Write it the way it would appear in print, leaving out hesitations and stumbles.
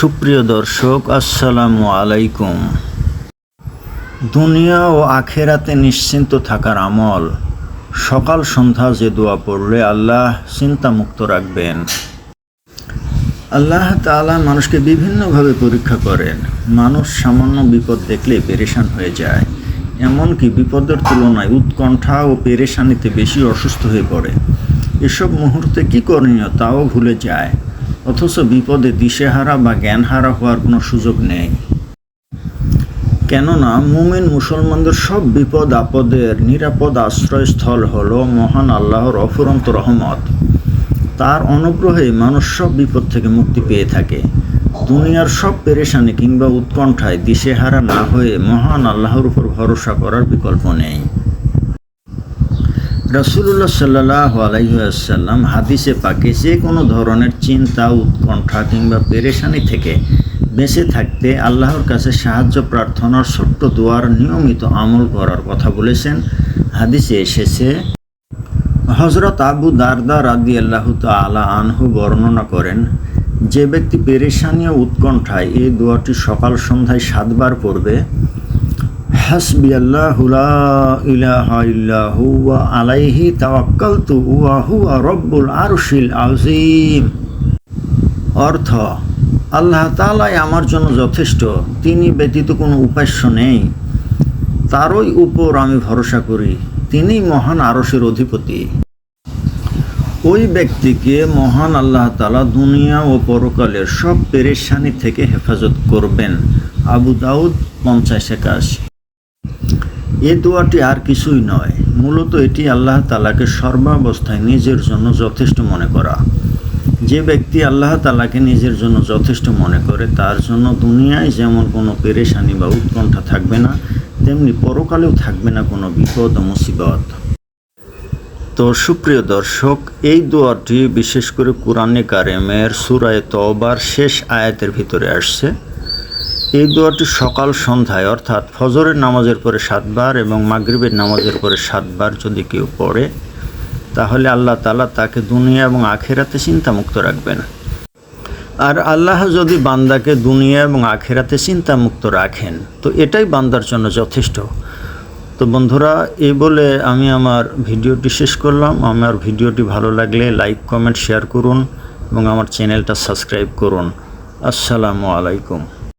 সুপ্রিয় দর্শক, আসসালামু আলাইকুম। দুনিয়া ও আখেরাতে নিশ্চিন্ত থাকার আমল। সকাল সন্ধ্যা যে দোয়া পড়লে আল্লাহ চিন্তামুক্ত রাখবেন। আল্লাহ তাআলা মানুষকে বিভিন্নভাবে পরীক্ষা করেন। মানুষ সামান্য বিপদ দেখলে পেরেশান হয়ে যায়, এমনকি বিপদের তুলনায় উৎকণ্ঠা ও পেরেশানিতে বেশি অসুস্থ হয়ে পড়ে। এসব মুহূর্তে কী করণীয় তাও ভুলে যায়, অথচ বিপদে দিশেহারা বা জ্ঞানহারা হওয়ার কোনো সুযোগ নেই। কেননা মুমিন মুসলমানদের সব বিপদ আপদের নিরাপদ আশ্রয়স্থল হলো মহান আল্লাহর অফুরন্ত রহমত। তার অনুগ্রহে মানুষ সব বিপদ থেকে মুক্তি পেয়ে থাকে। দুনিয়ার সব পেরেশানি কিংবা উৎকণ্ঠায় দিশেহারা না হয়ে মহান আল্লাহর উপর ভরসা করার বিকল্প নেই। রাসূলুল্লাহ সাল্লাল্লাহু আলাইহি ওয়াসাল্লাম হাদিসে পাকে যে কোনো ধরনের চিন্তা, উৎকণ্ঠা কিংবা পেরেশানি থেকে বেঁচে থাকতে আল্লাহর কাছে সাহায্য প্রার্থনার ছোট্ট দোয়ার নিয়মিত আমল করার কথা বলেছেন। হাদিসে এসেছে, হযরত আবু দারদা রাদিয়াল্লাহু তাআলা আনহু বর্ণনা করেন, যে ব্যক্তি পেরেশানি ও উৎকণ্ঠায় এই দোয়াটি সকাল সন্ধ্যায় 7 বার পড়বে, হাসবিয়াল্লাহু লা ইলাহা ইল্লা হুয়া আলাইহি তাওয়াক্কালতু ওয়া হুয়া রব্বুল আরশিল আযীম। অর্থ, আল্লাহ তাআলাই আমার জন্য যথেষ্ট, তিনি ব্যতীত কোনো উপাস্য নেই, তারই উপর আমি ভরসা করি, তিনিই মহান আরশের অধিপতি। ওই ব্যক্তিকে মহান আল্লাহ তাআলা দুনিয়া ও পরকালের সব পেরেশানি থেকে হেফাজত করবেন। আবু দাউদ 50-81। এ দোয়াটি আর কিছুই নয়, মূলত এটি আল্লাহ তাআলাকে সর্বাবস্থায় নিজের জন্য যথেষ্ট মনে করা। যে ব্যক্তি আল্লাহ তাআলাকে নিজের জন্য যথেষ্ট মনে করে, তার জন্য দুনিয়ায় যেমন কোনো পেরেশানি বা উৎকণ্ঠা থাকবে না, তেমনি পরকালেও থাকবে না কোনো বিপদ ও মুসিবত। তো সুপ্রিয় দর্শক, এই দোয়াটি বিশেষ করে কুরআনে কারিমের সূরা তওবার শেষ আয়াতের ভিতরে আসছে। এই দোয়াটি সকাল সন্ধ্যায় অর্থাৎ ফজরের নামাজের পরে 7 বার এবং মাগরিবের নামাজের পরে 7 বার যদি কেউ পড়ে, তাহলে আল্লাহ তাআলা তাকে দুনিয়া এবং আখিরাতে চিন্তামুক্ত রাখবেন। আর আল্লাহ যদি বান্দাকে দুনিয়া এবং আখিরাতে চিন্তামুক্ত রাখেন, তো এটাই বান্দার জন্য যথেষ্ট। তো বন্ধুরা, এই বলে আমি আমার ভিডিওটি শেষ করলাম। আমার ভিডিওটি ভালো লাগলে লাইক, কমেন্ট, শেয়ার করুন এবং আমার চ্যানেলটা সাবস্ক্রাইব করুন। আসসালামু আলাইকুম।